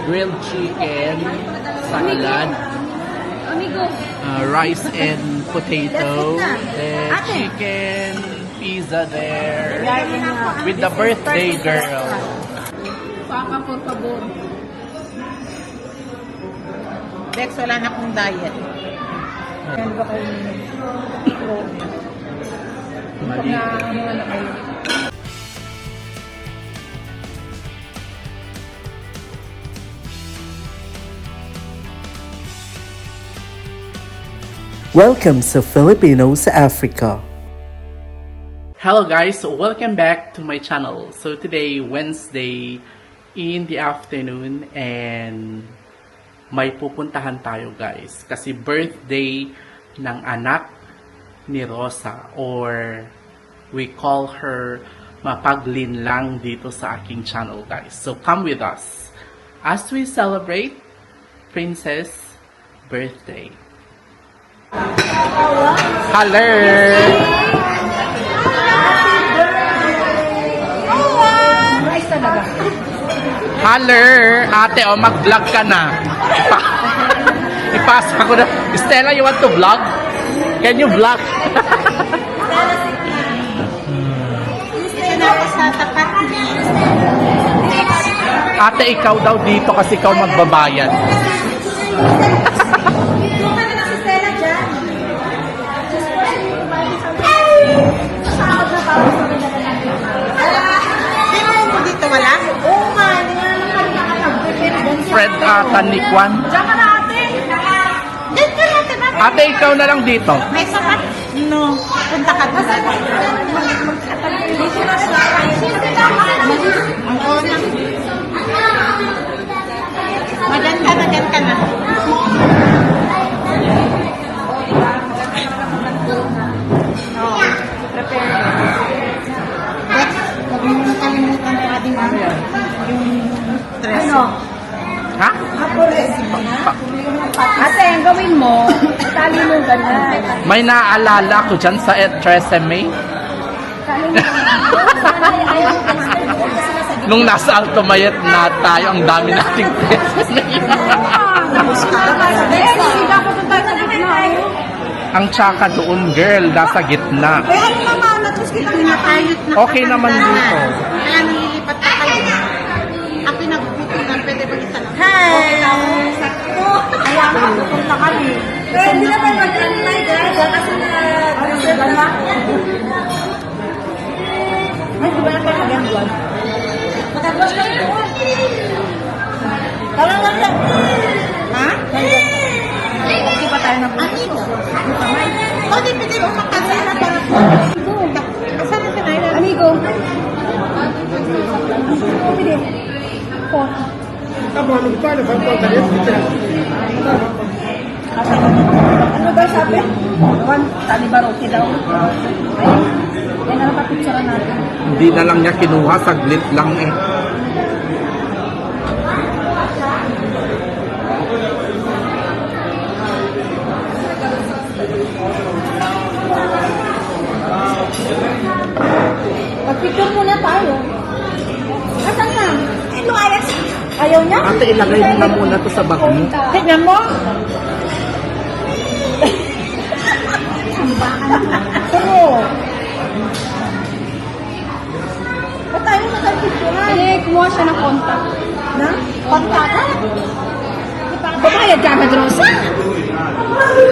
grilled chicken, salad, rice and potato, then chicken, pizza there, with the birthday girl. Papa, por favor. Dex, wala na akong diet. Yan ba kayo? Mali. Welcome sa Filipino sa Africa. Hello guys, welcome back to my channel. So today, Wednesday in the afternoon, and may pupuntahan tayo guys kasi birthday ng anak ni Rosa, or we call her Mapaglin lang dito sa aking channel guys. So come with us as we celebrate Princess birthday. Hello! Hello! Ate, mag-vlog ka na. Ipasa ko na. Stella, you want to vlog? Can you vlog? Ate, ikaw daw dito kasi ikaw magbabayad. Wala? Oo nga, Fred Tanikwan. Diyan ka na ate. Diyan ka natin ate. Ate, ikaw na lang dito. May sapat. No. Punta ka doon. Dito na sa Madyan ka na, dyan ka na. Ha? Ate, ang gawin mo, tali mo ganyan. May naaalala ko dyan sa Tresemme. Nung nasa Alto Mayet na tayo, ang dami nating Tresemme. Ang tsaka doon, girl, nasa gitna. Okay naman dito. Kaya nililipat na kayo. Ako nagpupuntan, pwede ba isa lang? Hi! Kaya pupunta kami. Pwede naman mag-antay guys. Kasi na-reserve na. Ay, di ba na kayo mag-antay? Matagwas lang ito. Tama lang yan. Ha? Hindi pa tayo nag-antay. O, di pwede mo makansay na para po. Asan na sinayla? Amigo. Pwede. Po. Ano ba sabi? Juan, tali baroke daw. Ay na napapicturean natin. Hindi na lang niya kinuha, saglit lang eh. Pag-picture muna tayo. Asan ka? Ito ayas. Ayaw niya? Ate, ilagay mo na muna to sa bag mo. Tignan mo. Pero, ba't tayo nagpicturean? Eh, kumuha siya ng contact. Na? Contact? Babayad ka agad, Rosa?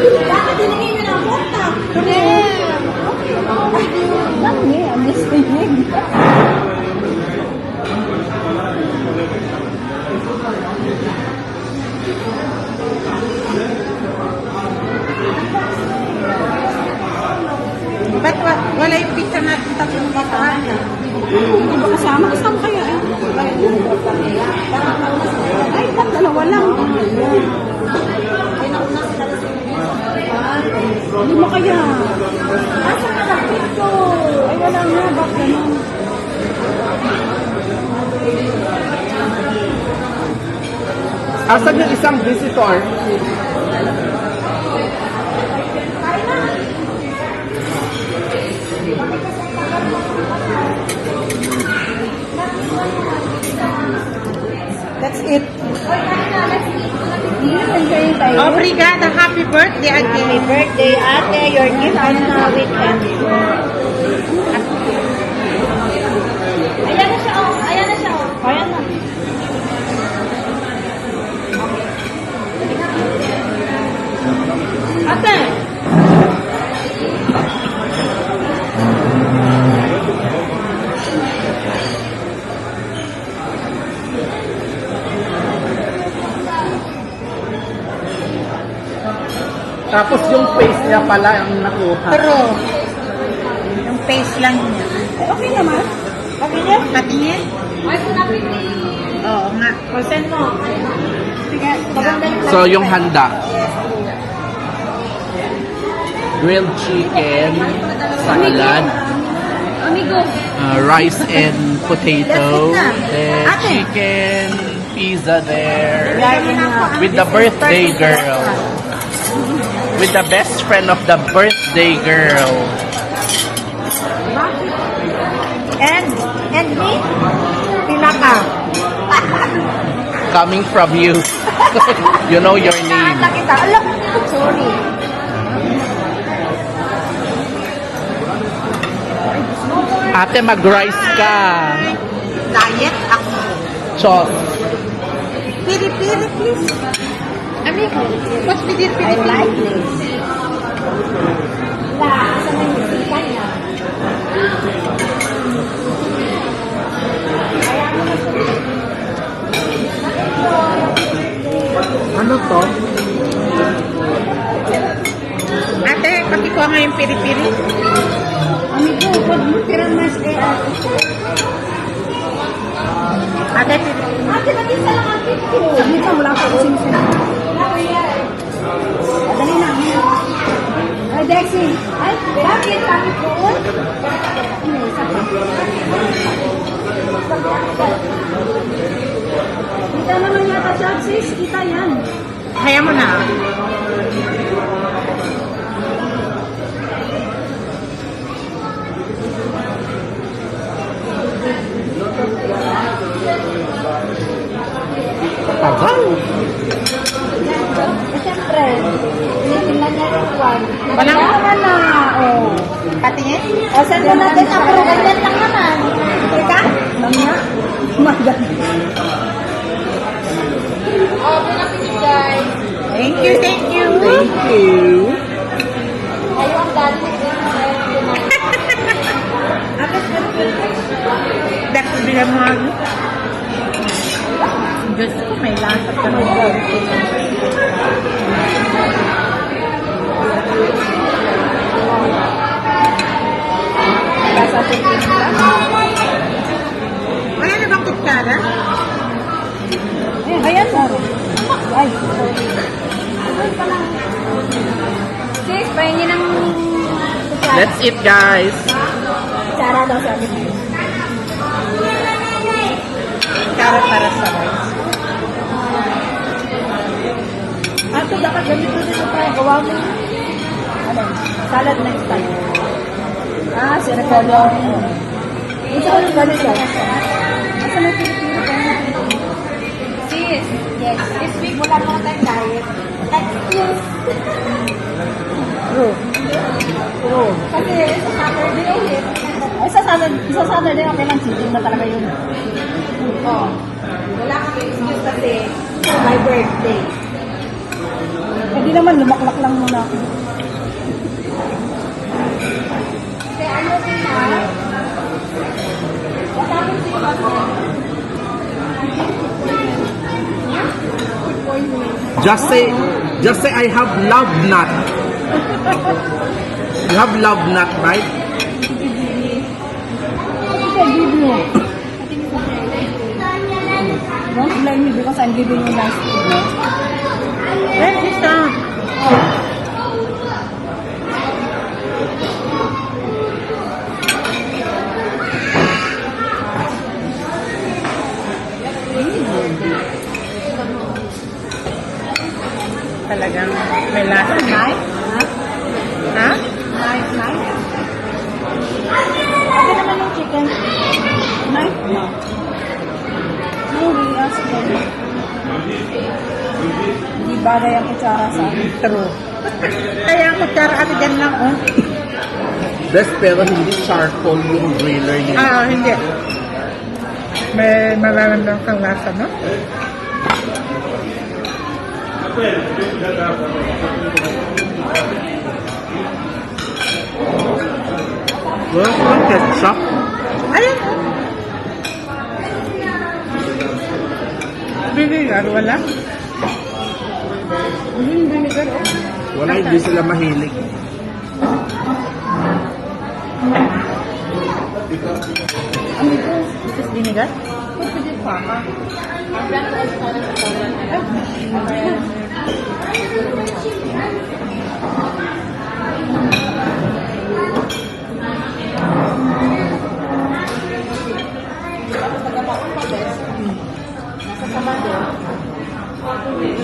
Bakit dinigay niyo ng contact? Dami, I'm just thinking. Ba't wala yung picture natin tatlong bataan? Hindi ba kasama? Kasama kaya eh. Ay, ba't dalawa lang? Hindi mo kaya. Asa ka lang dito? Ay, wala nga. Ba't ganun? Asan yung isang visitor? That's eat. Obrigada, happy birthday again. Happy birthday, ate. Your gift on the weekend. Ayan na siya, oh. Ayan na siya, oh. Ayan na. Ate! Tapos yung face niya pala ang nakuha. Pero, yung face lang niya. Okay naman. Okay niya? Patingin? Oo nga. Consent mo. Sige, maganda yung So yung handa. Grilled chicken, salad, Amigo. rice and potato, then Ate. chicken, pizza there, With with the birthday girl. With the best friend of the birthday girl. And me? Pila ka? Coming from you. You know your name. Kita. Alam, sorry. Ate, mag-rice ka. Diet ako. Chos. Piri-piri, please. Amigo, what's piri-piri? I like this. Asa na yung sikat na. Ano to? Ate, pakikuha nga yung piri-piri. Amigo, pag mo tira mas kay ate. Ate, piri-piri. Ate, mag-isa lang ang picture. Sabi ka, wala ka kasing sinabi. Dali na. Ay, Dexy. Ay, bakit kami po? Ano, isa pa. Kita naman yata siya, sis. Kita yan. Kaya mo na. Tagal. Eh, siyempre, tinitingnan niya yung one. Walang- Wala naman na, oh. Patingin? O, saan mo natin ang pero ganyan lang naman. Teka? Tama? Maganda. Thank you, thank you. Thank you. Kayo ang dati. Dako bila mo ano? Diyos ko, may lasa ka rin. Nasa tikin lang. Wala na bang kutsara? Eh, ayan mo. Ay, sorry. Sis, pahingin ng Let's eat, guys. Sara daw sabi ko. Kutsara para sa rice. Ato, dapat ganito dito tayo. Gawa mo. Ano? Salad next time. Ah, sirkolo. Ito ulit ganito. Asa may pinipili ka na? Sis, yes. This week wala pa tayong diet. Excuse. True. True. Kasi sa Saturday ulit. Ay, sa Saturday, okay lang. Sitting na talaga yun. Oo. Wala kang excuse kasi my birthday. Hindi naman, lumaklak lang muna ako. Kaya ano din na? What happened to you? Just say I have love nut. You have love nut, right? Don't blame me because I'm giving you nice food, no? Where is that? Talagang may lasa. Knife? Ha? Knife, knife? Okay naman yung chicken. Knife? No. No, we asked them. bagay ang kutsara sa akin. True. Kaya ang kutsara kasi dyan lang, oh. Best pero hindi charcoal yung griller niya. Hindi. May mararamdaman kang lasa, no? Wala yung ketchup. Ayun, oh. Vinegar, wala? Vinegar, oh. Wala, hindi sila mahilig. Ano ito? This is vinegar? Pwede pa ka.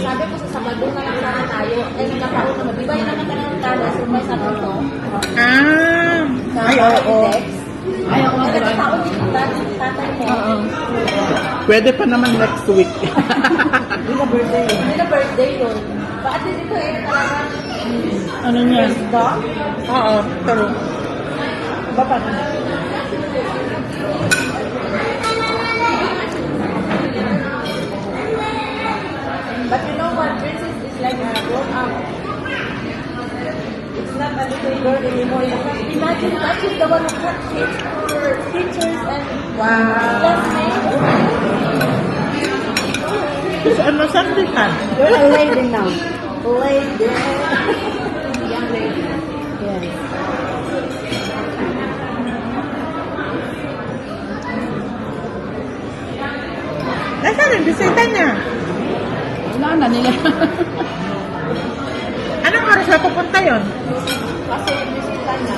Sabi ko sa Sabado na lang sana tayo. Eh, nagkakaroon naman. Di ba yun naman tayo ng talas? Kung may sabi ko. Ay, oo. Ay, ako nga. Nagkakaroon din ng tatay mo. Pwede pa naman next week. Hindi na birthday. Hindi na birthday yun. Bakit dito eh, talaga. Ano niya? Ba? Oo, true. Iba pa na. But you know what? Princess is like a grown up. It's not a little girl anymore. Imagine that she's the one who cut cakes for teachers and classmates. Ano, something ka? You're a lady now. Lady. Young lady. Yes. Nasaan yung bisita niya? Wala na nila. Anong oras na pupunta yun? Kasi yung bisita niya,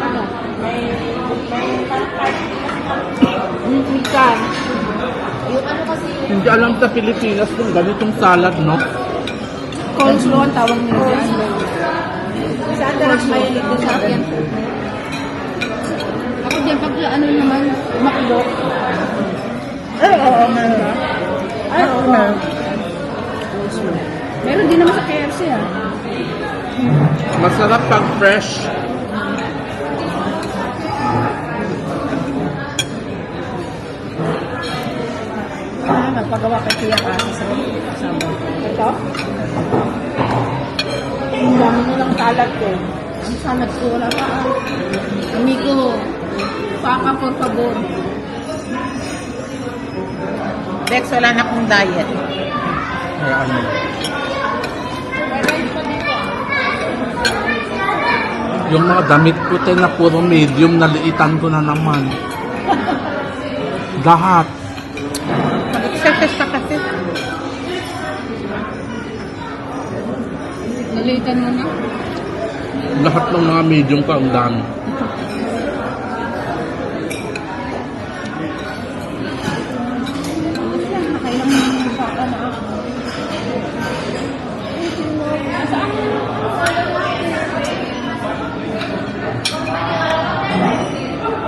ano, may parang party Ikan. yung ano kasi yung Hindi alam sa Pilipinas kung ganitong salad, no? Coleslaw ang tawag nila dyan. sa Andaras mahilig din sa akin. Ako dyan, pag ano naman, makdo. Ay, oo, meron. Ay, oo. Meron. Meron din naman sa KFC, ah. Masarap pag fresh. Nagpagawa kay Kuya kasi sa kasama. Ito? Ang dami nilang salad ko. Ang salad ko, wala pa. Amigo, paka por favor. Dex, wala na akong diet. Kaya ano. Yung mga damit ko na puro medium, naliitan ko na naman. Lahat. Mag-exercise ka kasi. Nalitan mo na? Lahat ng mga medium ko ang dami. Nakailang mo yung baka na ako.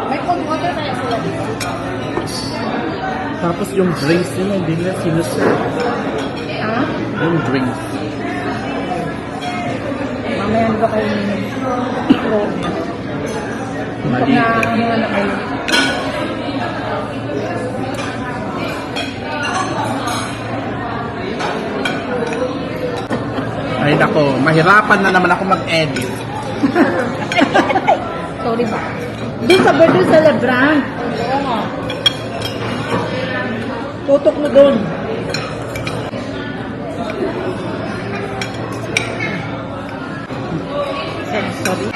May cold water kaya sila dito. Tapos yung drinks nila, hindi nila sinuserve. Ha? Yung drinks. Mamaya ba kayo pro? Pag Mali. na ano na kayo. Ay nako, mahirapan na naman ako mag-edit. Sorry ba? Doon sa birthday celebrant. Oo nga. Tutok mo doon. Sorry.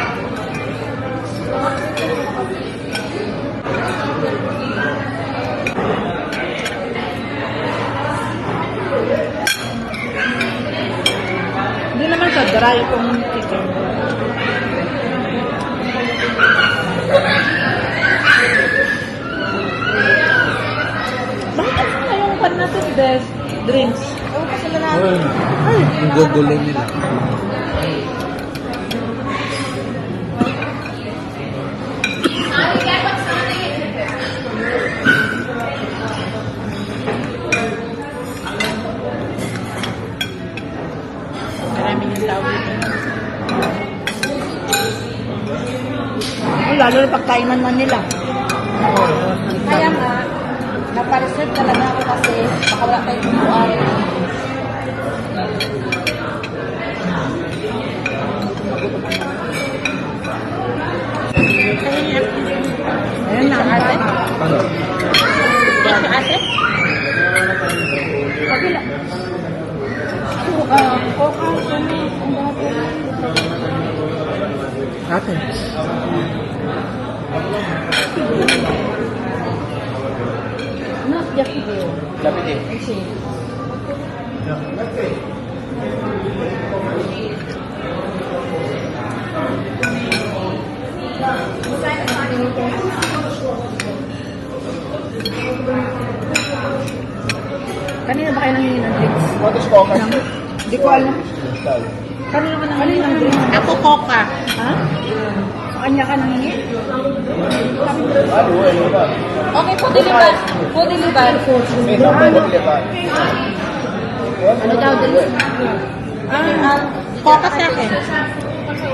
Hindi naman sa dry itong chicken. Bakit ano na yung pan natin, Des? Drinks. Oo, kasi na Ay, ang gugulo nila. lalo na pagkainan man nila. Kaya nga, napareserve talaga ako kasi baka wala tayong tubuan. Ayun na, ate. Ano? Ate, ate. Pagila. Coca, Ate. no, Jackie Bill. Lapit eh. Okay. Kanina ba kayo nangingi ng drinks? What is coca? Hindi ko alam. Kanina ka nangingi ng drinks? Ako coca. Ha? Sa kanya ka nangingi? Okay, po deliver. Po deliver. Ano daw drinks? Coca sa akin.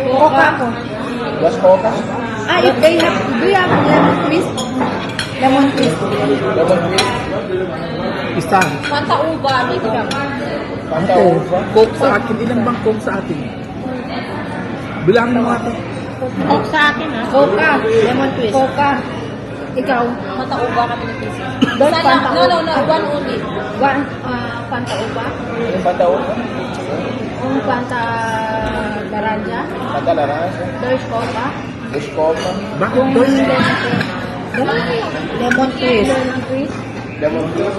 Coca ako. Just coca? Ah, if they have, do you have lemon twist? Lemon twist. Lemon twist? Isa. Fanta uva, medium. Ate, coke sa akin. Ilan bang coke sa atin? Bilangin mo ate. Coke sa akin ha. Coca. Lemon twist. Coca. Ikaw? Fanta uva kami ng pieces. Don't Sana, Fanta no, one only. One, Fanta Uba? Fanta uva? Un Fanta Naranja? Fanta naranja? There's Coca? Just coca? Bakit Yung doon? lemon twist. Lemon twist. Lemon twist?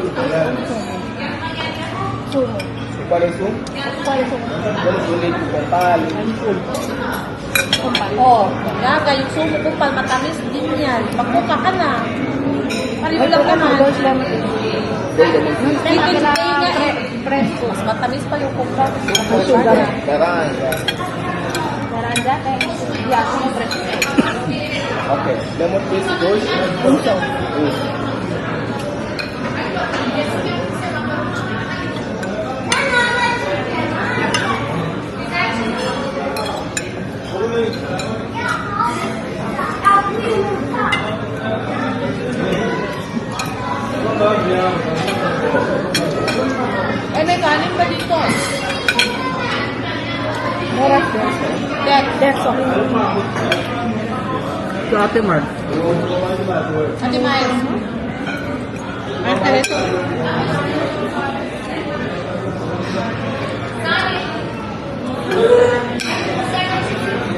Sumo. ¿Cuál es su? ¿Cuál es sumo? ¿Cuál es su leche con pal? Oh, gaga, yung sumo ko pal matamis din yan. Magbuka ka na. Pareho lang naman. There's lemon twist. Dito Kila nga eh. fresco. Mas matamis pa yung coca. Sugar. Naranja. Naranja. Yeah, sumo fresco. Okay. Lemon twist dos? Unso. Eh, may kanin ba dito? Meron. That's all. Ito ate Mark. Ate Miles. Ang sarito.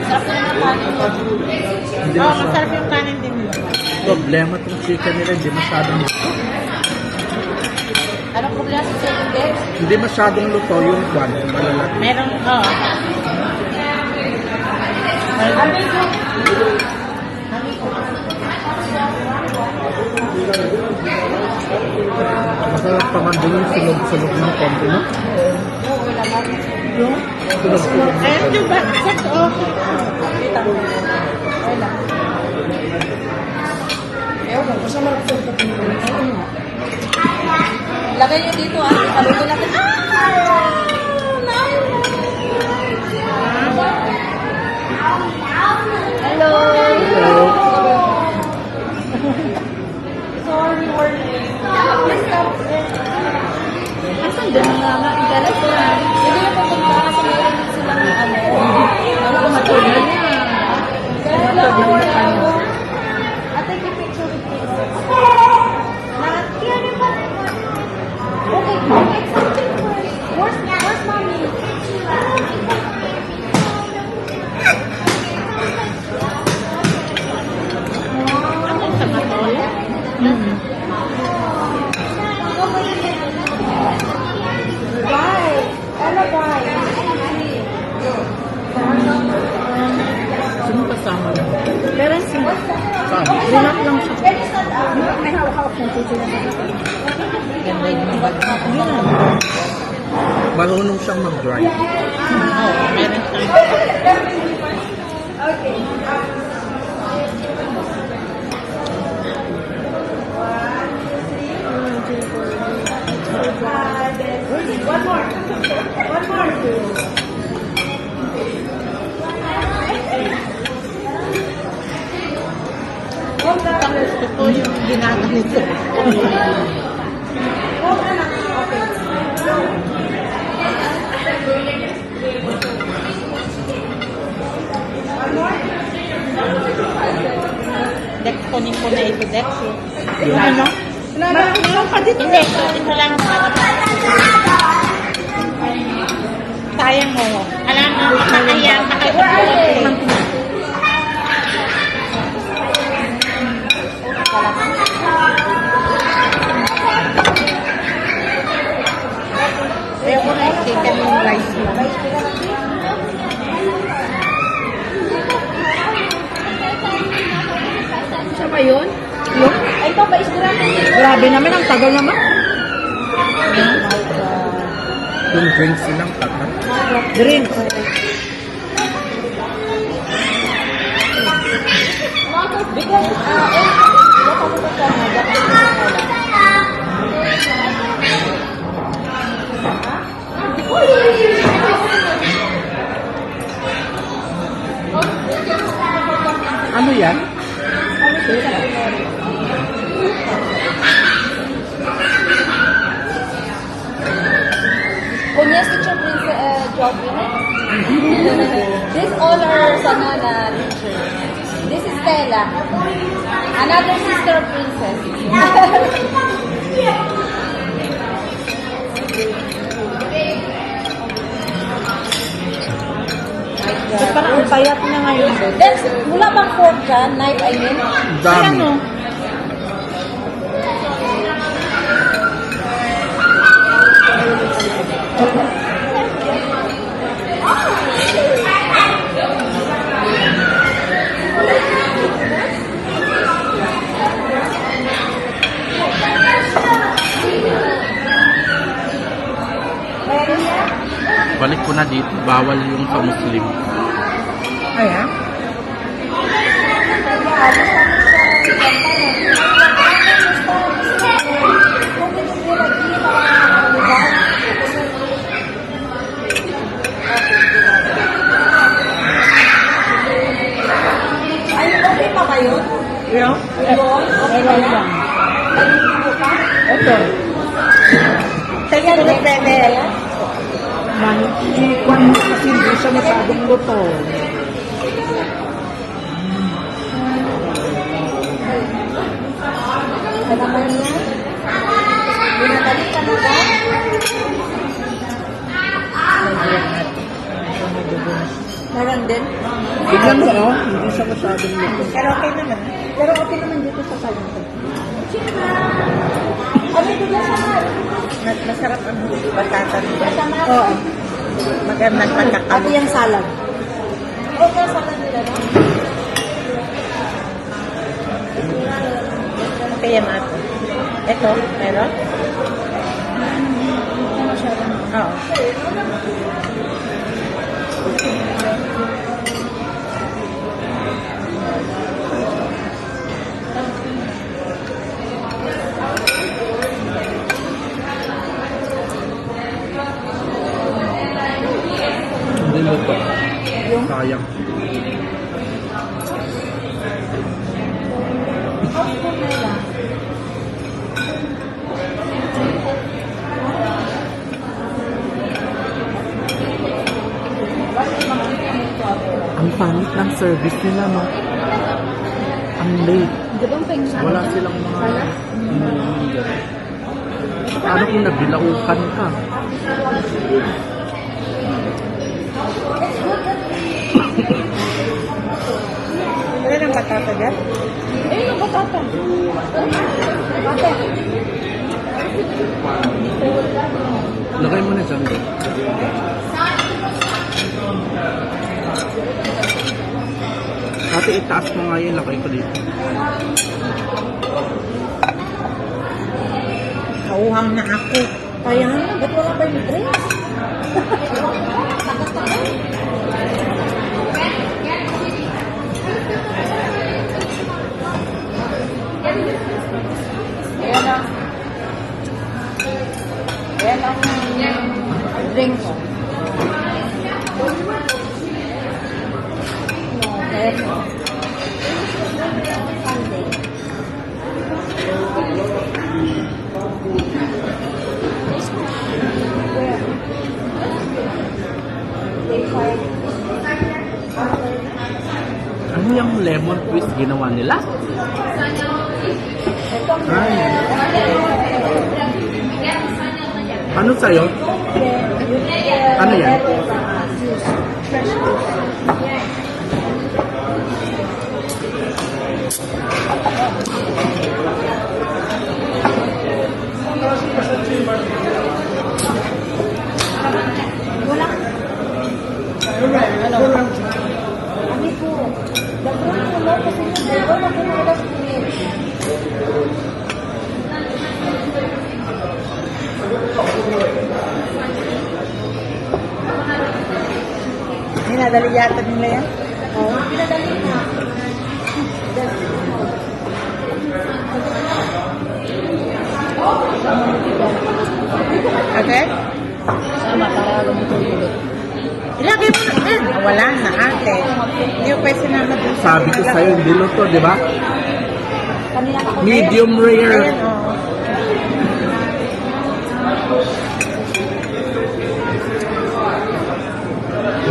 Sarap na naman kanin mo. Hindi Oo, masyadong masarap yung kanin din nila. problema itong chicken nila. Hindi masyadong luto. Anong problema sa second day? Hindi masyadong luto yung kwan. Yung malalaki. Meron, oo. Masarap pa man din yung sunog-sunog ng konti, no? Yung sunog-sunog. Ayun yung ba? Oh. Lagay nyo dito ah. Paluto natin. Hello. Sorry, morning. Asan din ang mga interest na? Hindi na pupunta kasi meron din silang ano. Ano kung matuloy na? Matuloy na tayo. Ate, take picture with me. Okay, take something first. Where's mommy? Ang sama to. Bye. Ella, bye. Sino kasama na? Meron siya. Saan? Rinat lang siya. Can you stand up? May hawak-hawak ng picture na siya. Marunong siyang mag-drive. Oo, meron siya. Okay. One more. One more. Ang gusto ko yung ginaganito. Dex ko na ito, Dex. Ano? Meron pa dito. Hindi, ito lang. Sayang mo. Alam mo, makakaya. Kaya ko na i-chicken yung rice mo. Siya ba yun? Yung? Ay, ito ba isda? Grabe naman, ang tagal naman. Yung drinks silang tatat. Drink. Because, Ano yan? Kunyas teacher Princess job unit. This all are Sanana teacher. This is Stella. Another sister of Princess. ba't parang ang payat na ngayon? Then, wala bang fork dyan? Knife, I mean? Dami. Ano? Balik ko na dito. Bawal yung sa Muslim. Ayan. Ay, okay pa kayo? Yeah? Okay pa yan? Ito. Kaya depende. Manikikuan mo kasi hindi siya masyadong luto. Ano naman yan? Binatali ka na ba? Meron din? Bigyan mo, oh. Hindi siya masyadong luto. Pero okay naman. Pero okay naman dito sa salon. Ano ito na sa mal? Masarap ang batata nila. Masama. Oo. Magandang Ate pagkakalo. yung salad. Okay sa salon nila, no? Okay yan ate. Ito, meron? Oo. Hindi luto. Sayang. Ang pangit ng service nila, no? Ang late. Di ba ang pension? Wala silang mga... Paano kung nabilaukan ka? Wala ng batata dyan? Eh, yung batata. Batata. Lagay mo na dyan. Ate, itaas mo nga yun. Lagay ko dito. Kauhang na ako. Kaya nga, ba't wala ba yung drinks? Ayan na. Ayan ang drinks. Ayan. Sunday. ginawa nila. Ay. Ano sa'yo? Ano yan? Kami po. Dapat po mo kasi yung dito na kumulas po yun. Minadali yata nila yan. Oo, pinadali na. Okay? Sama, para lumutulog. Ilagay mo na din. Wala na ate. Hindi ko pa sinama dun sa Sabi ko sa'yo, hindi luto, di ba? Kanina ako. Medium rare. Ayan, oo.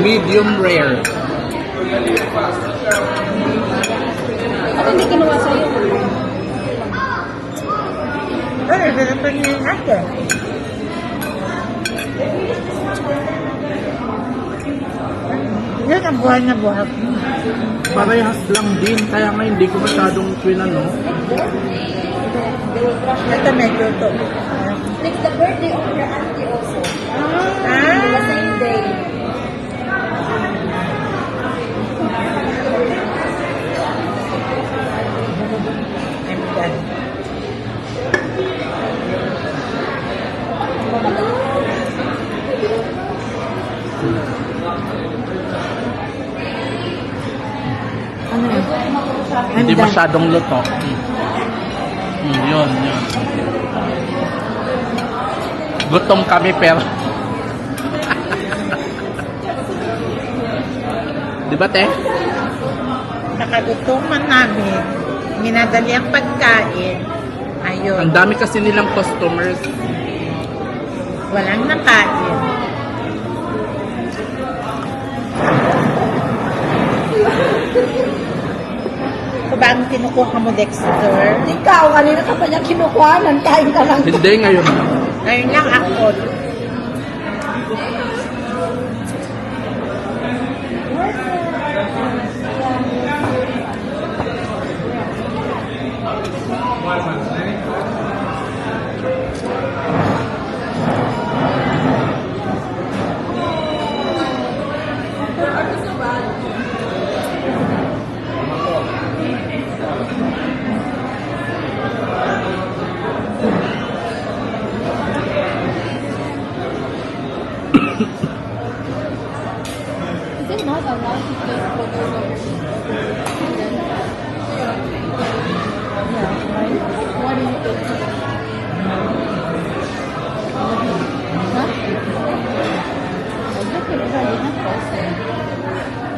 Medium rare. Ano hindi kinuha sa'yo? Ay, ganito niya yung ate. Yan ang buhay na buhay. Parehas lang din, kaya nga hindi ko masyadong pinano. Ito medyo to. It's the birthday of your auntie also. The Ah, same day. I'm done. Ano yun? Hindi done. masyadong luto. Yun. Gutom kami pero... Di ba, te? Nakagutuman namin. Minadali ang pagkain. Ayun. Ang dami kasi nilang customers. Walang nakain. Ito ba ang kinukuha mo, Dexter? Ikaw, kanina ka pa niya kinukuhanan, kain ka lang. Hindi ngayon. Ngayon lang ako. Is it not allowed to take photos of what do you think? Huh? I look at it, I didn't post it.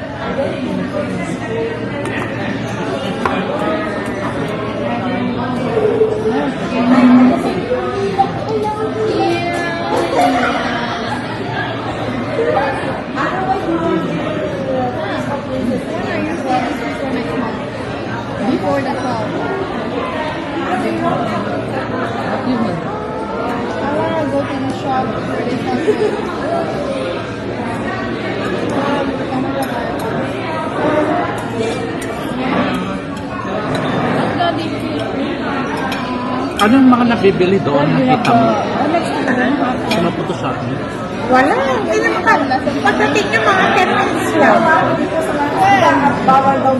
Before the call. What do you mean? I want to go to the shop for this Anong mga nabibili doon? Nakita mo? Photoshop mo? Wala. Hindi naman ka. Pagdating yung mga 10 minutes lang. Bawal daw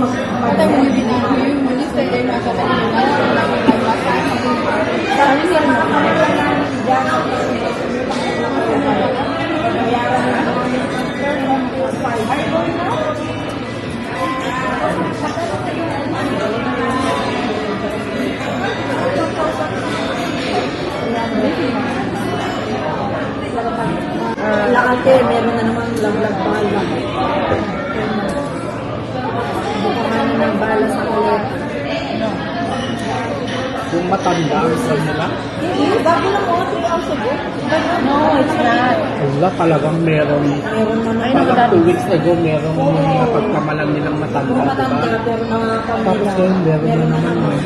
Lakate, meron na naman laglag bala. Bukahan ng bala sa kaleta. Kung matanda ang son nila. Hindi, bago lang mga 3 hours ago. No, it's not. Wala, talagang meron. Meron naman. Ay, Parang 2 weeks ago, merong napagkamalan nilang matanda. matanda, diba? pero nakakapamilya. Tapos ngayon, meron na naman.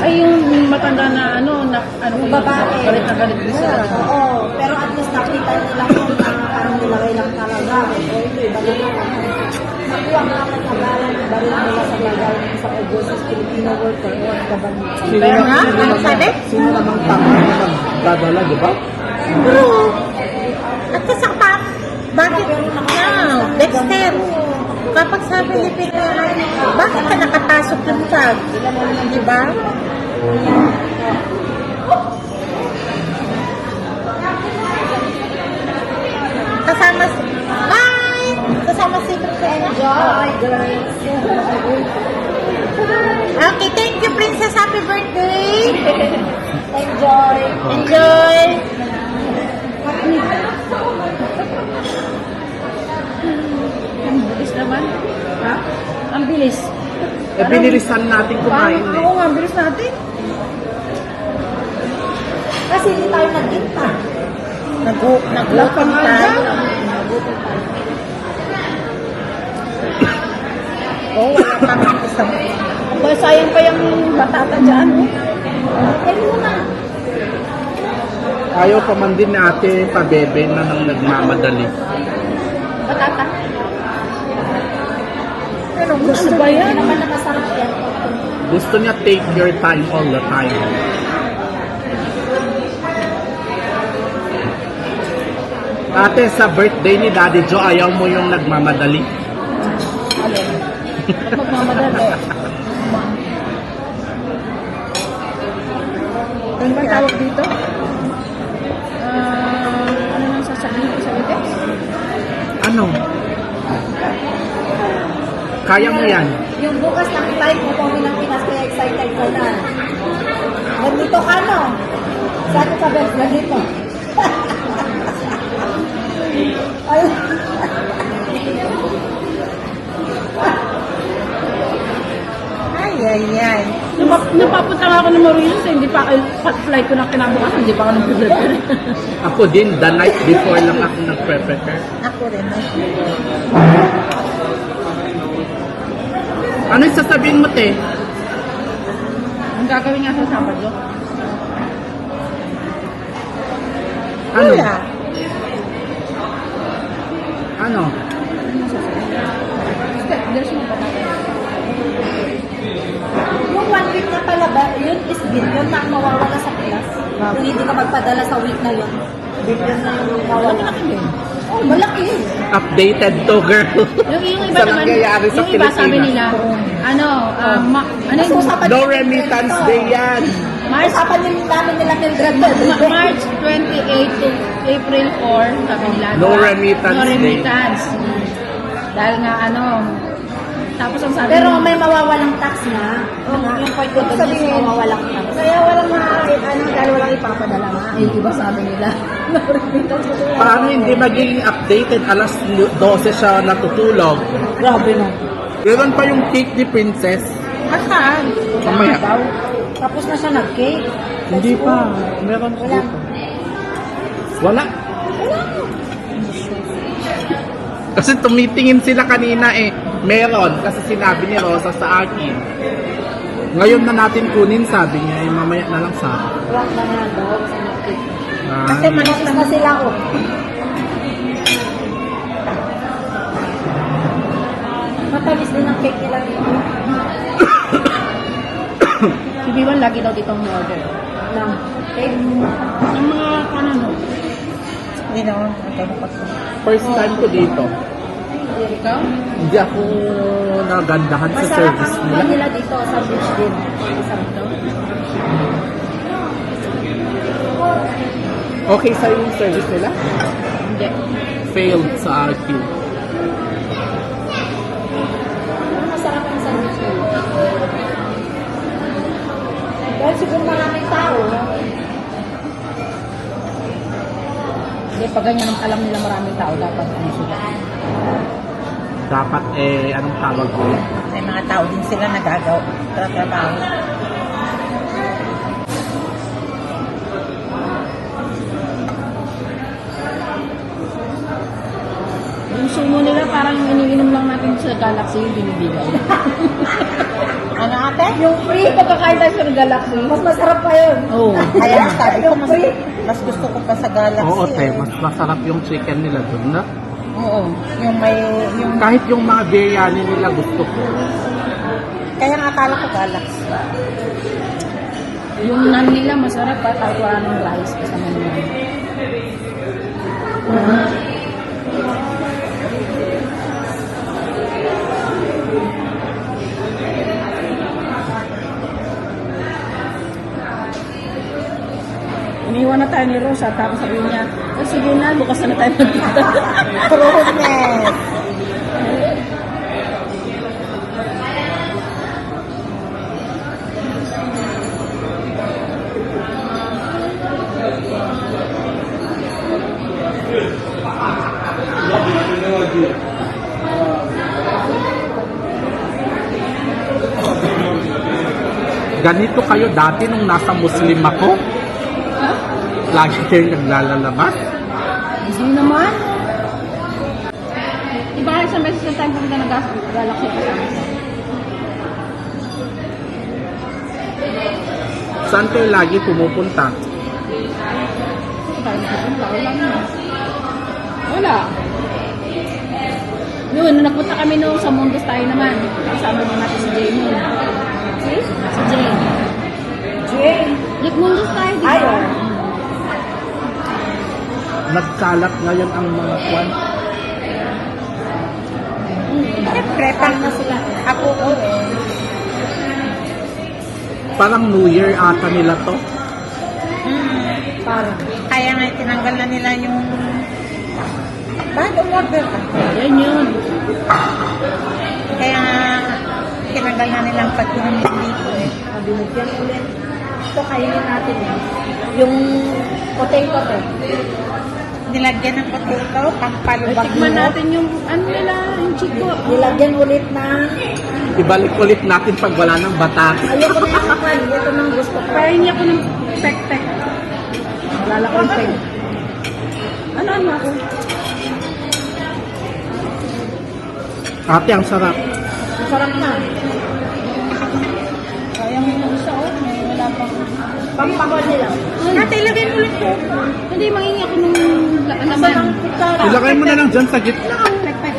Ay, yung matanda na yung babae. Galit na galit din sa Oo, pero at least nakita nila kung parang nilagay lang talaga. O ito, iba na naman. Nakuha nga ang nagalan ng baril nila sa bagal ng isang overseas Filipino worker o at kabang. Sino nga? Ano sabi? Sino namang tama na magdadala, di ba? Oo. At saka pa, bakit now, Dexter, kapag sabi ni Peter, bakit ka nakapasok ng tag? Di ba? Kasama si... Bye! Kasama si Enjoy, girls. Okay, thank you, Princess. Happy birthday! Enjoy! Enjoy! Ang bilis naman. Ha? Ang bilis. Eh, binilisan natin kumain eh. Oo nga, ang bilis natin. Kasi hindi tayo nagkita. Naglupan tayo. Oh, wala pa kang isang. Aba, sayang pa yung batata dyan. Ayun mo na. Ayaw pa man din ni ate pabebe na nang nagmamadali. Batata. Pero Gusto ba yan? Hindi naman nakasarap yan. Gusto niya take your time all the time. Ate, sa birthday ni Daddy Joe, ayaw mo yung nagmamadali. Alin? Magmamadali. Ano ba tawag dito? Ano nang sasabihin ko sa ite? Ano? Kaya mo yan. Yung bukas ng flight mo kung ng Pinas, kaya excited ka na. Nandito ka, no? Sabi ka, Beth, nandito. Ay. Ay. Napapunta nga ako ng Mauritius, hindi pa flight ko na kinabukasan, hindi pa ako nag-prepare. Ako din, the night before lang ako nag-prepare. Ako rin. Ano yung sasabihin mo, te? Ang gagawin nga sa Sabado? Ano? Wala. Ano? There's no batata. Yung 1 week na pala ba, yun is bill. Yun na ang mawawala sa Pinas. Kung hindi ka magpadala sa week na yun. Bill yun na yung mawawala. Oh, malaki yun. Updated to, girl. Yung iba Sa naman, nangyayari sa yung iba sabi Pilipinas. nila, ano yung Usapan No nila remittance dito. day yan. March, Usapan din namin nila Mildred Rodriguez. March 28 to April 4, sabi nila. No diba? remittance No day. remittance. Dahil nga tapos ang sabi Pero nila, may mawawalang tax na. Yung point ko doon is mawawalang tax. Kaya walang dahil walang ipapadala nga. eh, iba sabi nila. No remittance. Paano hindi magiging updated? Alas 12 siya natutulog. Grabe no. Meron pa yung cake ni Princess. Asan? Mamaya. Tapos na siya nag-cake. Hindi pa. Meron pa. Wala. Wala. Kasi tumitingin sila kanina eh. Meron. Kasi sinabi ni Rosa sa akin. Ngayon na natin kunin, sabi niya. Eh, mamaya na lang sa akin. Wala na nga daw sa nag-cake. Ah, Kasi manapis na sila oh. Matamis din ang cake nila dito. Si Biwan lagi daw ditong order. Ng cake. Ang mga ano, Hindi naman. Nagkamukat ko. first time ko dito. ikaw? Hindi ako nagandahan sa Masarap service ang nila. nila dito sa beach din. Masarap daw. Okay sa yung service nila? Hindi. Failed sa RQ. Masarap ang sandwich nila. Dahil siguro maraming tao. Hindi, pag ganyan ang alam nila maraming tao, dapat ano sila. Dapat anong tawag ko? May mga tao din sila nagagaw. Trabaho. Yung sumo nila parang iniinom lang natin sa Galaxy yung binibigay. Ano ate? Yung free, pagkakain tayo sa Galaxy. Mas masarap pa yun. Oo. Kaya sabi ko, mas gusto ko pa sa Galaxy. Oo, te, mas masarap yung chicken nila doon, na? Oo. Yung may, yung, Kahit yung mga biryani nila gusto ko. kaya nga akala ko Galaxy. Yung nan nila masarap pa kahit wala ng rice kasama nila. Iniwan na tayo ni Rosa, tapos sabi niya, sige na, bukas na tayo magkita. Trueness. Ganito kayo dati nung nasa Muslim ako? Lagi kayo naglalabas? Hindi naman. Iba kayo sa beses na tayo pumunta ng Galaxy kasama siya. Saan kayo lagi pumupunta? Tayo nakapunta, wala na. Wala. Yun, nung nagpunta kami noong sa Mundos tayo naman. Kasama mo natin si Jane yun. Si Jane. Jane. Mundos tayo, di ba? Ayun. Nagkalat ngayon ang mga kwan. Siyempre, pang na sila. Ako ko eh. Parang New Year ata nila to. Parang. Kaya nga tinanggal na nila yung... Bakit umorder ka? Yan yun. Kaya tinanggal na nilang pag-init dito eh. Binigyan ulit. Ito kainin natin eh. Yung potato eh. Nilagyan ng potato, pampalubag Tikman natin yung, ano nila, yung chico. Nilagyan ulit na... Ibalik ulit natin pag wala ng batas. Ayoko na yung kwan. Ito nang gusto ko. Kaya hindi ako ng pek-pek. Wala ko yung pek. Ano ako? Ate, ang sarap. Masarap na. Kaya mo yung isa, oh. May wala pang... Pampakol nila. Ate, ilagay mo ulit ko. Hindi, mangingi ako nung laman. Ilagay mo na lang dyan sa gitna. Pek-pek.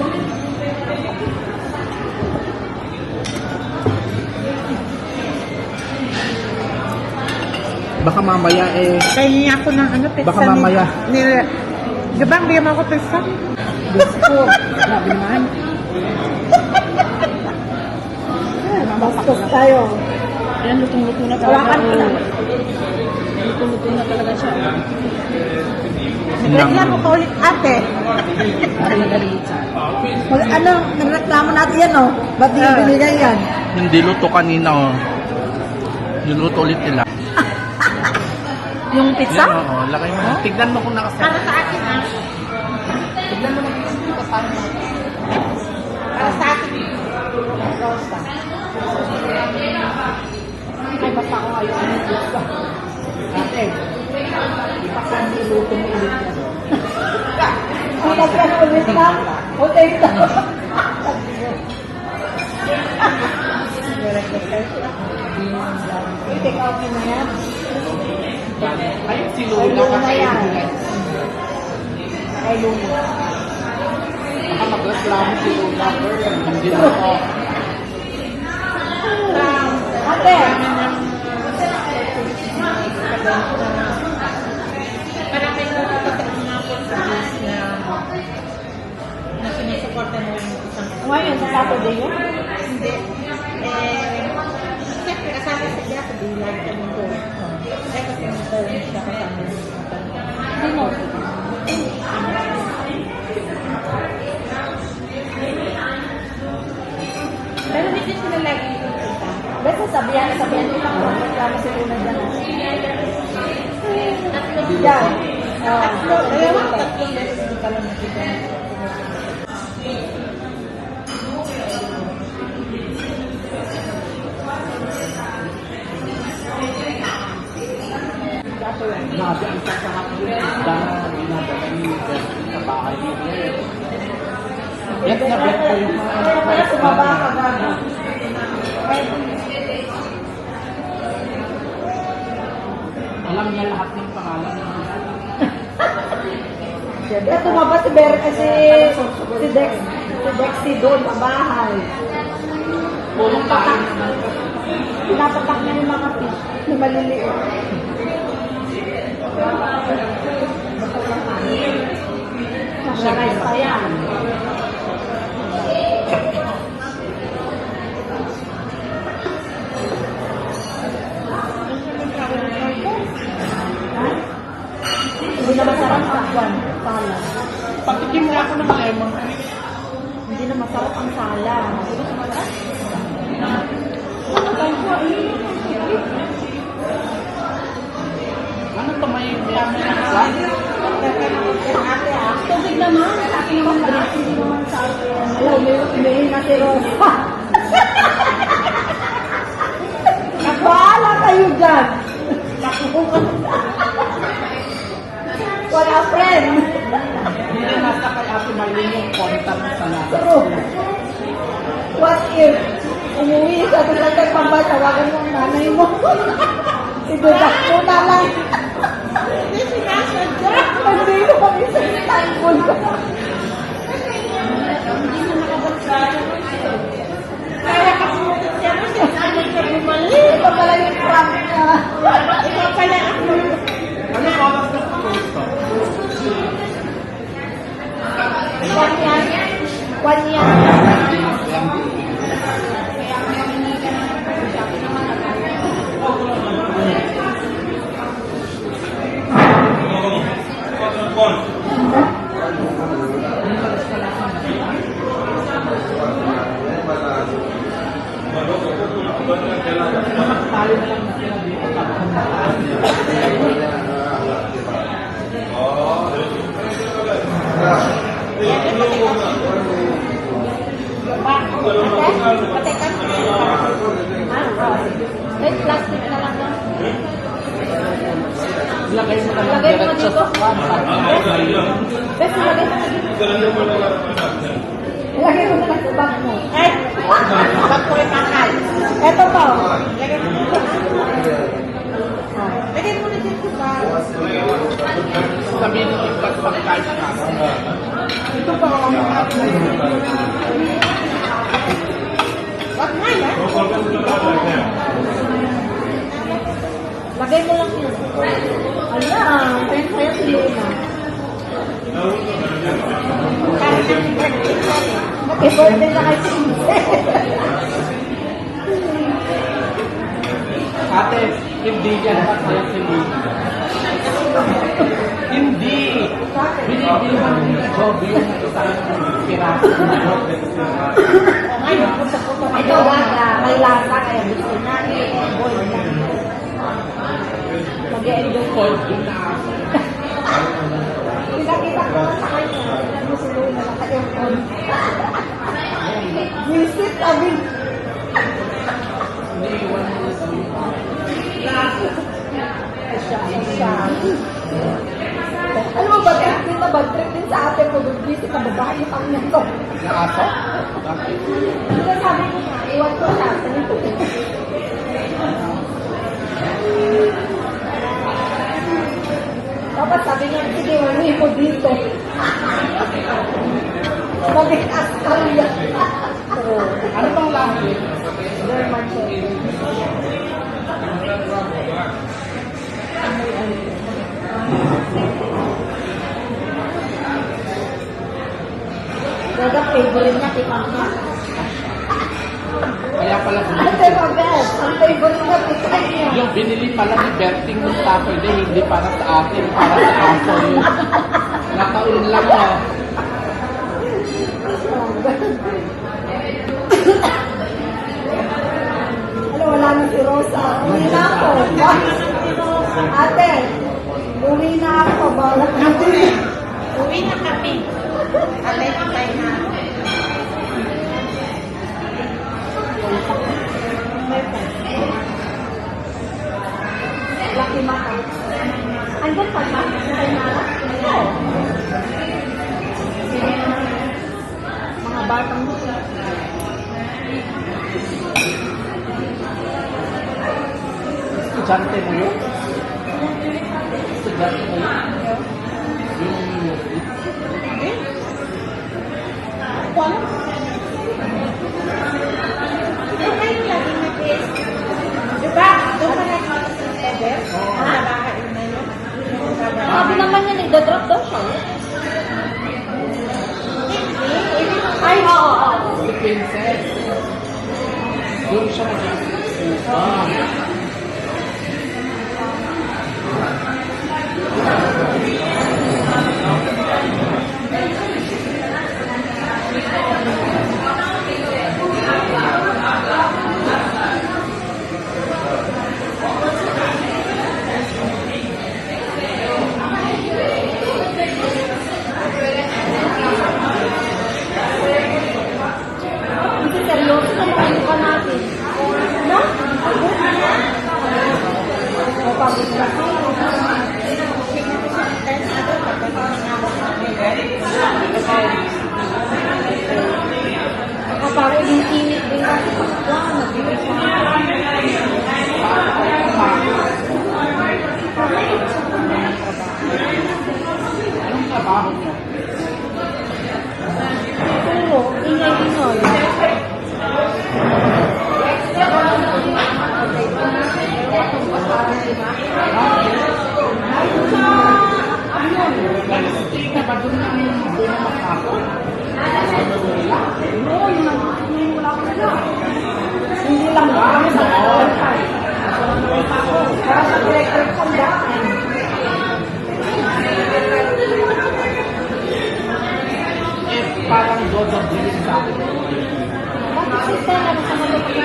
Baka mamaya eh. Kaya ako ng ano, pizza. Baka mamaya. Di ba, bigyan mo ako pizza? Gusto. Grabe naman. Bastos tayo. Ayan, lutong-luto na talaga. Hawakan mo na. Lutong-luto na talaga siya. Nagreklamo ka ulit, ate. Para nagalit siya. Ano, nagreklamo natin yan, oh. Ba't di binigay yan? Hindi luto kanina oh. Niluto ulit nila. Yung pizza? Yan oo, lagay mo. Tignan mo kung nakasama. Para sa akin, ah. Tignan mo na dito, para sa akin. Rosa. Ay, basta ako ngayon ng pizza. Ate, ipaksan niluto mo ulit yan. Ipaksan ulit na? Okay na. I-take out mo na yan. Ay, si Ay, Lola Luna kasi. yan. Ay, Luna. Baka magreklamo si Lola. Hindi na ako. Ate! Para kayo nakikita ng mga Portuguese na sinusuporta nila ng isang... Ngayon, sa Saturday yun? Hindi. Siyempre, kasama sa siya sa bilang kami doon. Ay, kasi nito siya kasama ng Sino? Pero hindi sila lagi pupunta. Basta sabihan kita kung reklamo si Luna dyan. Yan. Tatlong beses hindi ka lang nakita. Grabe ang sasarap yun. Dahil ginagawa niyo sa bahay niyo. yung mga Kaya sumaba ka gago. Alam niya lahat ng pangalan ng mga. Kaya tumaba si Dexy doon sa bahay. Pulong tayo. Pinapatak niya yung mga fish na maliliit. Nag-rice pa yan. Hindi na masarap sa kwan, salad. Patikim nga ako ng lemon. Hindi na masarap ang salad. Ano to may yaman na sa? Tubig naman, sa akin naman drink, hindi naman sa akin. May na si Rosa. Nagbahala kayo dyan. Wala friend. Hindi na nasa kay Ate Marlene yung contact sa nasa. True. What if umuwi ka doon kay Pambay, tawagan mo ang nanay mo. Idudak mo na lang. Hindi sinasadya. Hindi mo kami sa thankful ko. Hindi na nakabagsa. Kaya ka pumunta siya kasi saan ka bumalik. Ito pala yung prank niya. Ito pala ako. Ano oras na post to? One yan. Tayo na lang natin na dito. Plastic na lang lang. Lagay mo na lang Lagay mo diretso dito. sa kwan. Bes, lagay mo na dito. Lagay mo na lang sa bag mo. Ay! Bag ko yung kakal. Eto po. Lagay mo na dito. Lagay mo na dito sa bag. Sabihin mo yung pagpangkay sa kasa. Ito pa ako mga. Wag na yan. Lagay mo lang yun. Ala, kaya sa'yo si Luna. Mag-birthday na kay Cindy. Ate, hindi yan pa sa'yo si Luna. Hindi! Binibilang ni Joby yung isang piraso na Ito wala, may lasa kaya gusto na boil na. Mag-e-enjoy ko. cold yung naaso. Pinakita ko sa kanya, tignan mo si Luna naka-aircon. Visit kami. Iniiwan mo na sa Siya. Alam mo ba, din na bad trip din sa ate ko, visit na babae yung kanya to. naaso? Bakit? Ano sabi ko nga, iwan ko siya. Sabi ko, dapat sabi niya, sige, wani mo dito. Mag-ikas ka niya. Ano bang lahi? German Shepherd. Daga favorite niya, tikam niya. Kaya pala Ate Mabel, ang favorite niya, tikam niya. yung binili pala ni Berting ng Tupper Day, hindi para sa atin, para sa aso yun. Nataon lang mo. Ano, wala na si Rosa. Uwi na ako. Ate, uwi na ako. Balak na din. Uwi na kami. Atay na. Laki mata. Andun pa ba? Kay Nara? Oo. Mga batang Estudyante mo yun? Estudyante mo yun? Diba? Doon ka na Sabi naman niya, nagda-drop daw siya. Ay, oo. Si Princess. Doon siya mag-aaral. Kasi seryoso na makaluka natin. No? O, pagod na. Kapag yung init din kasi pagkuhan, nag-init pa. Anong trabaho niyo? Pero, ingay-ingay. Nag-stay ka ba doon ng buong Macau? Hindi lang kami sa wifi. Para sa director conduct. Eh, parang dodo din sa akin. Bakit si Stella na sa malupit?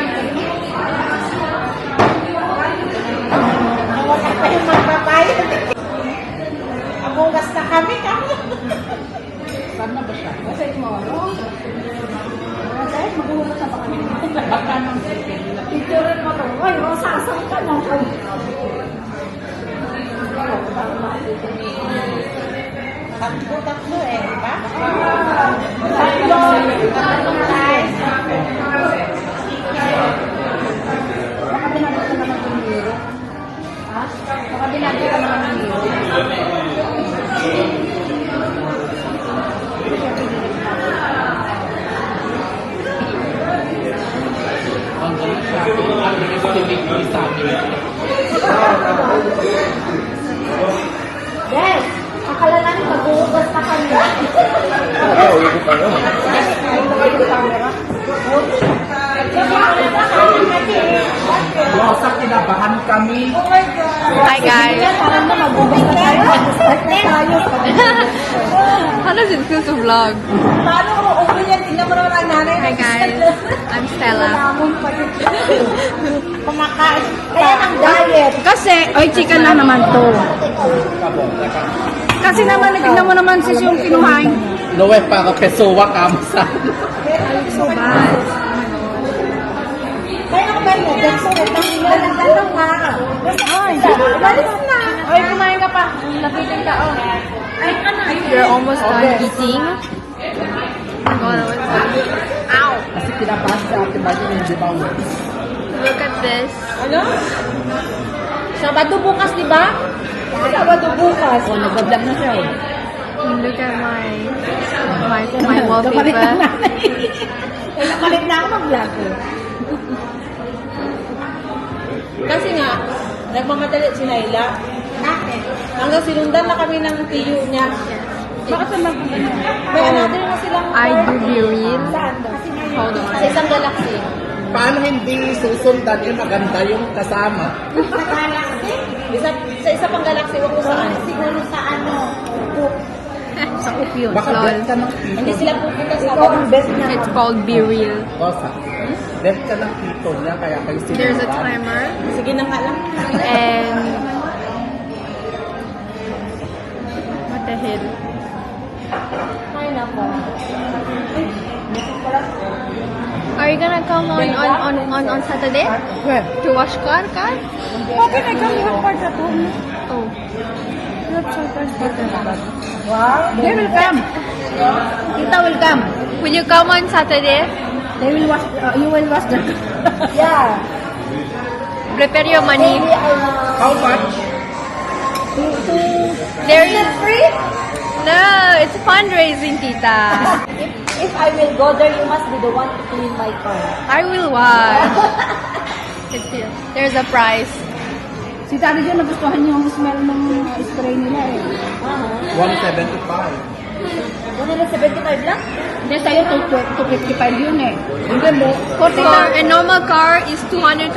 Wala pa yung magpapayad. Abugas na kami. Saan na ba siya? Kasi tomorrow. Kasi maghuhugas na ba kami? Baka nang second na. Picture mo to. Ay, masasang ka na. Tatlo eh, di ba? Tatlong size. Baka binagay ka naman ng euro. Ha? Baka binagay ka naman ng euro. Ang galing siya. Ang estimate ko sa akin. Yes! Akala namin maghuhugas na kami. Rosa, kinabahan kami. Hi guys. Parang na maghuhugas na tayo. Mag-start na tayo. How does it feel to vlog? Paano mo umuwi yan? Tingnan mo naman ang nanay. Hi guys. I'm Stella. Namon pa rin. Kumakain. Kaya ng diet. Kasi, oy, chicken lang naman to. Kasi naman, tignan mo naman sis yung kinuhain. Lowe, para pesowa kamusa. So bad. Kaya ako ba yun? That's so nagtanong ha. Ay, balik na. Oy, kumain ka pa. Lapitin ka, oh. Ay, you're almost done eating. Oh my God, what's that? Ow! Kasi kinabahan sa atin ba yun yung dibaw? Look at this. Ano? Sabado bukas, di ba? Sabado bukas. Oh, nagbablog na siya. Look at my wallpaper. Ay, nakalit na ako mag-vlog ko. Kasi nga, nagmamadali si Naila. Hanggang sinundan na kami ng tiyo niya. Bakit naman po ganyan? May another na silang I do be real. Saan daw? Hold on. Sa isang galaxy. Paano hindi susundan yung maganda yung kasama? Sa galaxy? Sa isa pang galaxy, wag ko saan. Siguro sa ano? Sa Upyun. Baka Lol. bet ka ng pito. Hindi sila pupunta sa ikaw ang best niya. It's called Be Real. Rosa, bet ka ng pito niya kaya kayo sinundan. There's a timer. Sige na nga lang. And what the hell? Ay, nako. Are you gonna come on Saturday? Where? To wash car? Bakit ay kami ang part at home? Oh. Wow. They will come. Tita will come. Will you come on Saturday? They will wash, you will wash the... Yeah. Prepare your money. Maybe How much? There is free? No, it's fundraising, tita. if I will go there, you must be the one to clean my car. I will watch. There's a price. Si Tati dyan nagustuhan yung smell ng spray nila eh. 175. 175 lang? Hindi, sa'yo 255 yun eh. Hindi mo. For a normal car is 225,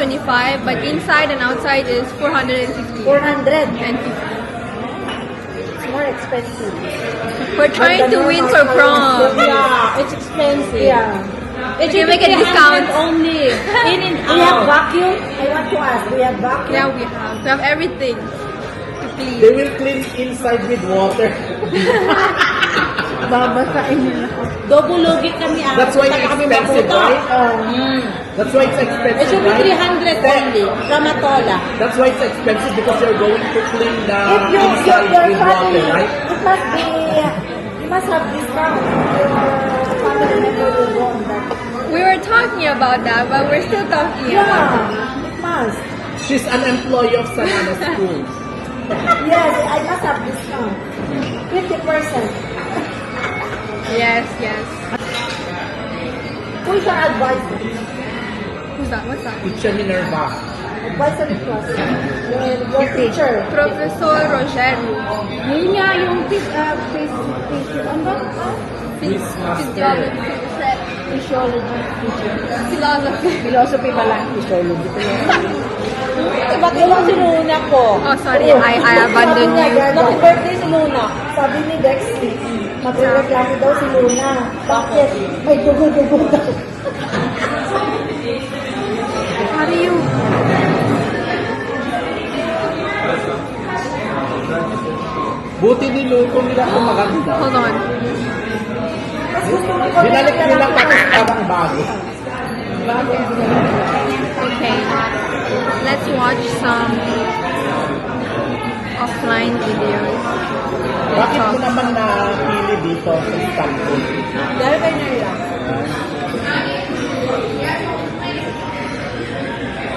but inside and outside is 460. 400. And It's more expensive. we're trying to win for prom. Yeah, it's expensive. Yeah. Can you make a discount? Only. In and out. We have vacuum. I want to ask, we have vacuum? Yeah, we have. We have everything to clean. They will clean inside with water. Babasain nila. Double-logi kami That's why it's expensive, right? That's why it's expensive, It should be right? 300 only. Ramatola. That's why it's expensive because you're going to clean the If you, inside your with water, family, right? it must be, you must have discount. Your family member will go on that. We were talking about that, but we're still talking about it. Yeah, it must. She's an employee of Sanana School. Yes, I must have discount. 50%. Yes, yes. Who's your advisor? Who's that? What's that? Teacher Minerva. Advisor in class. Your teacher. Professor Rogerio. Yun nga yung ano ba? Physiology. Physiology teacher. Philosophy. Philosophy pala. Physiology. Iba kailan si Luna ko? Oh, sorry. I abandoned you. Happy birthday si Luna. Sabi ni Dexy, magreklamo daw si Luna. Bakit? May dugo-dugo daw. How do you... Buti niluto nila kung maganda. Hold on. Mas gusto mo ko Binalik nila parang bago. Okay. Let's watch some offline videos. Bakit mo naman napili dito sa Istanbul? Dahil kay Naila.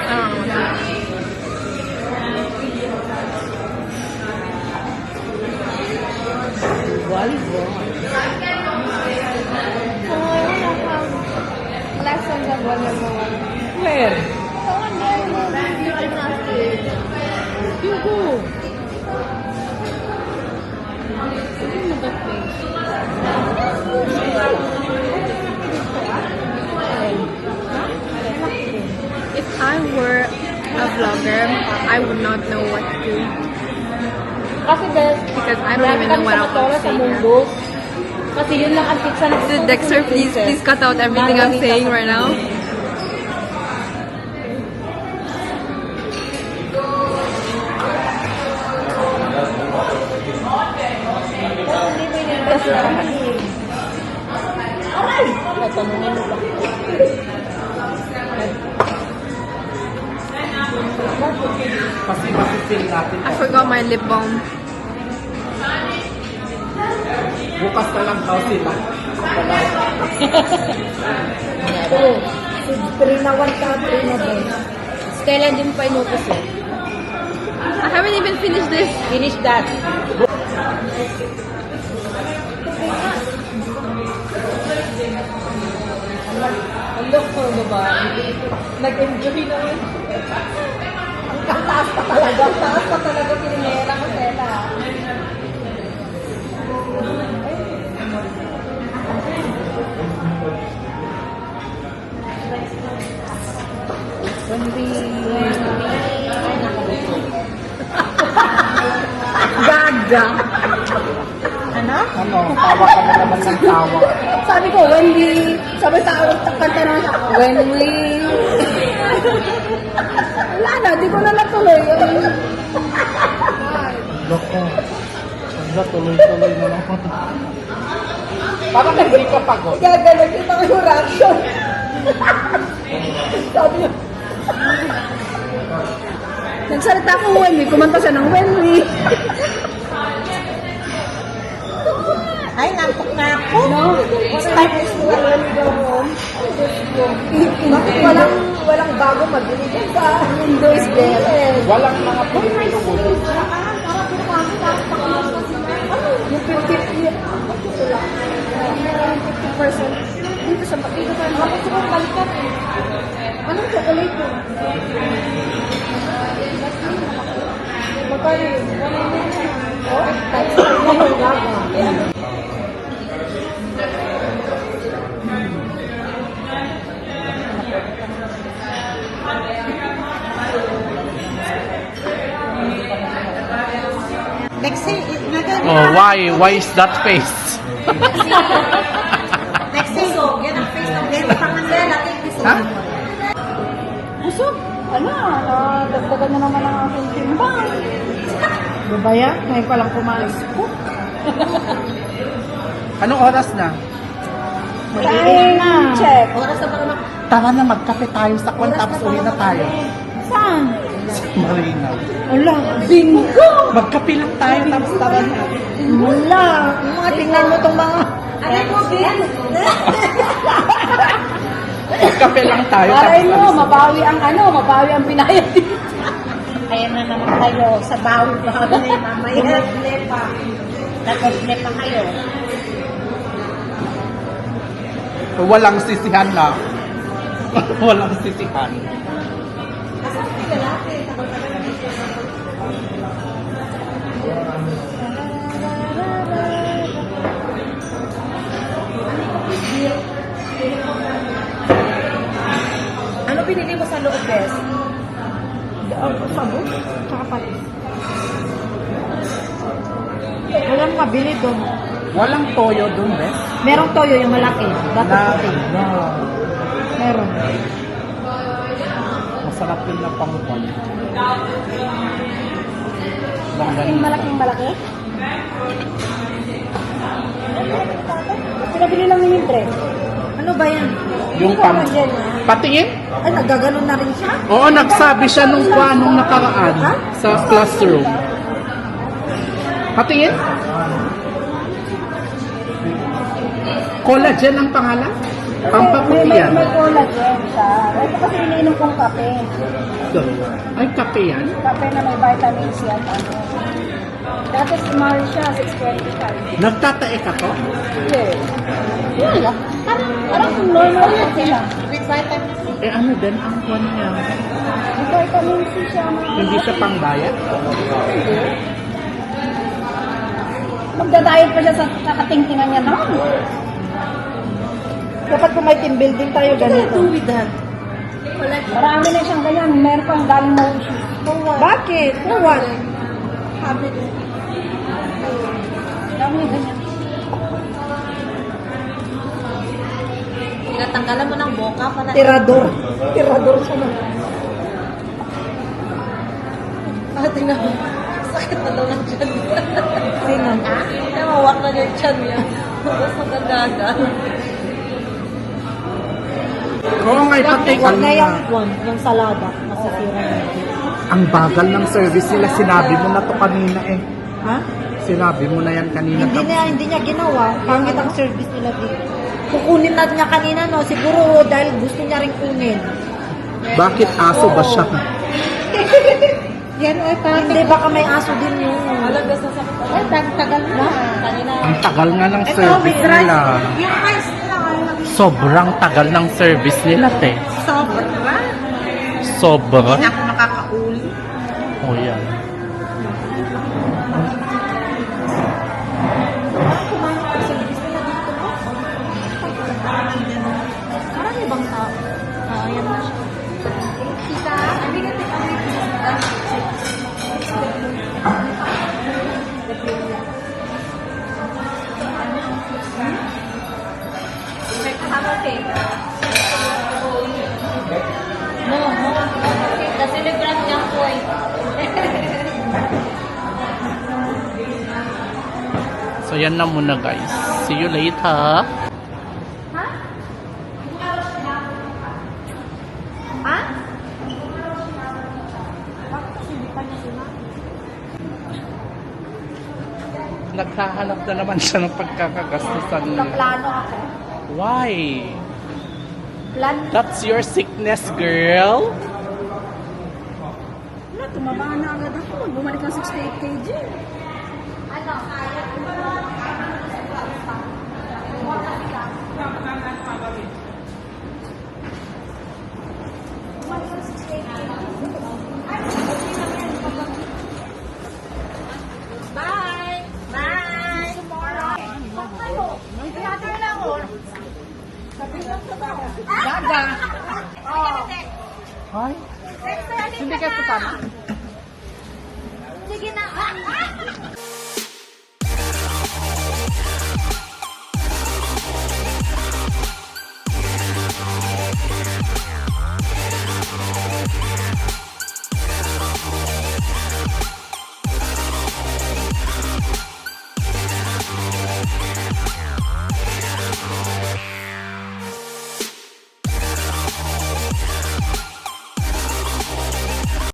I don't know. Lessons of volleyball. Where? You go. If I were a vlogger, I would not know what to do Kasi best, because I don't even know what I'm sa saying here. mundo. Kasi yun lang ang pizza na So Dexter, please cut out everything I'm saying right now. Aray! Tatanungin mo lang. Kasi masifil natin. I forgot my lip balm. Bukas na lang daw sila. Oo. Si Trina 1 ka, Trina 2. Stella din pa inupos eh. I haven't even finished this. Finish that. Ang look ko, diba? Nag-enjoy na yun. Ang taas pa talaga. Ang taas pa talaga tinimera ko, Stella. Gaga. Ano? Ano, tawa ka na naman ng tawa. Sabi ko, when we... Sabi tao, kanta naman siya, when we... Wala na, di ko na natuloy. Loko. Wala, tuloy-tuloy na naman. Parang hindi ka pagod. Gagalag kita ko yung reaction. Sabi niya, Nagsalita ko when we, kumanta siya ng when we. ay, nantok na ako. No, it's time to When we go home, bakit walang bago mabili ka sa Windows Bell. Walang mga Pilipino po. Yung 50%. Ito lang. Meron 50%. Dito sa dito sa mga gusto kong balikan eh. Anong chocolate mo? Magkano yun? Oh, times 5 na yung gaga. Lexi, Oh, why is that face? Lexi, get ang face ng Lexi. Pangandela, take this Ha? Busog. Ano, dagdagan na naman ang aking timbang. Babaya, ngayon pa lang pumalis ko. Anong oras na? Kain na. Check. Oras na ba naman? Tara na, magkape tayo sa kwan, tapos uwi na tayo. Saan? Sa Marinaw. Wala, bingo! Magkape lang tayo, tapos tara na. Wala. Yung mga tingnan mo tong mga... Ano mo, Ben? Magkape lang tayo, Aray tapos mo, alis na. mabawi ang binayad dito. Ayan na naman kayo sa bawi-bawi. Mamaya naglepa. Naglepa kayo. Walang sisihan na. Walang sisihan. Kasi may lalaki. Takot-takot na siya. Ano pinili mo sa loob, Bes? Sabon? Tsaka patis. Walang mabili doon. Walang toyo dun, Bes. Merong toyo yung malaki. Dapat Na, puti. Meron. masarap yun na pangukon. Yung malaking malaki? Pinabili lang yung dress. Ano ba yan? Yung patingin? Ay, nagaganon na rin siya? Oo, nagsabi siya nung nakaraan sa classroom. Patingin? Collagen ang pangalan? Pampaputi yan. May collagen siya. Ito kasi iniinom kong kape. Ay, kape yan? Kape na may vitamin C at ano. Dati small siya, 625. Nagtatae ka to? Yes. Wala. Parang normal kape lang. With vitamin C. Eh ano din ang kwan niya? May vitamin C siya. Hindi siya pangbayad? Magda-diet pa siya sa kakatingtingan niya naman. Dapat kung may team building tayo ganito. Do with that. Marami na siyang ganyan. Meron pang galing Mauritius. Bakit? For what? Habit. Dami na ganyan. Tinatanggalan mo ng boka pala. Tirador. Tirador siya na. Tingnan mo. Sakit na daw ng tiyan niya. Sino? Kaya mawak na yung tiyan niya. Basta gagaga. Oo nga, ipatikan Huwag na niya. yung salada. Masasira na. Ang bagal ng service nila. Sinabi mo na to kanina eh. Ha? Sinabi mo na yan kanina. Hindi niya ginawa. Pangit ang service nila dito. Kukunin na niya kanina, no? Siguro dahil gusto niya rin kunin. Bakit aso ba siya? Yan, oy, hindi, baka may aso din yun. Alaga sa sakit. Ay, tagal na. Kanina. Ang tagal nga ng service nila. Yung rice lang. Sobrang tagal ng service nila, te. Sobra. Sobra. Hindi na ako makakauli. Oh, yan. Marami bang tao? Ayan na siya. Tita, hindi ka tita may tita. No. Kasi nag-grab niya po eh. So, yan na muna, guys. See you later. Naghahanap na naman siya ng pagkakagastusan niya. Plano ako. Why? Plan. That's your sickness, girl. Wala, tumaba na agad ako. Bumalik ng 68 kg. Ano?